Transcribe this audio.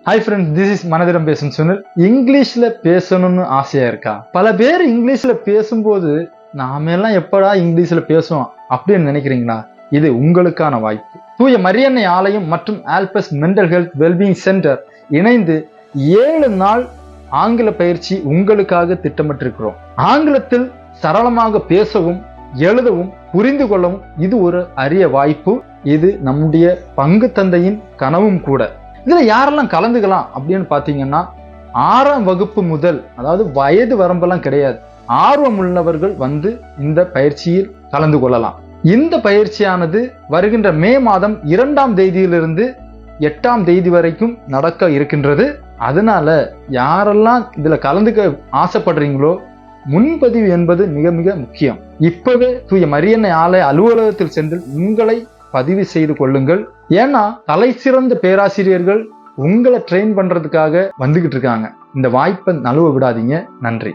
Hi friends, this is மனதிடம் பேசும் சுனில். இங்கிலீஷ்ல பேசணும்னு ஆசையா இருக்கா? பல பேர் இங்கிலீஷ்ல பேசும்போது நாம எல்லாம் எப்படா இங்கிலீஷ்ல பேசுவோம் அப்படின்னு நினைக்கிறீங்களா? இது உங்களுக்கான வாய்ப்பு. தூய மரியன்னை ஆலயம் மற்றும் Albus mental health wellbeing centre இணைந்து 7 நாள் ஆங்கில பயிற்சி உங்களுக்காக திட்டமிட்டிருக்கிறோம். ஆங்கிலத்தில் சரளமாக பேசவும் எழுதவும் புரிந்து கொள்ளவும் இது ஒரு அரிய வாய்ப்பு. இது நம்முடைய பங்கு தந்தையின் கனவும் கூட. இதுல யாரெல்லாம் கலந்துக்கலாம் அப்படின்னு பாத்தீங்கன்னா, 6ஆம் வகுப்பு முதல், அதாவது வயது வரம்பெல்லாம் கிடையாது, ஆர்வம் உள்ளவர்கள் வந்து இந்த பயிற்சியில் கலந்து கொள்ளலாம். இந்த பயிற்சியானது வருகின்ற மே மாதம் 2ஆம் தேதியிலிருந்து 8ஆம் தேதி வரைக்கும் நடக்க இருக்கின்றது. அதனால யாரெல்லாம் இதுல கலந்துக்க ஆசைப்படுறீங்களோ முன்பதிவு என்பது மிக மிக முக்கியம். இப்பவே தூய மரியன்னை ஆலய அலுவலகத்தில் சென்று உங்களை பதிவு செய்து கொள்ளுங்கள். ஏன்னா தலை சிறந்த பேராசிரியர்கள் உங்களை ட்ரெயின் பண்றதுக்காக வந்துகிட்டு இருக்காங்க. இந்த வாய்ப்பை நழுவ விடாதீங்க. நன்றி.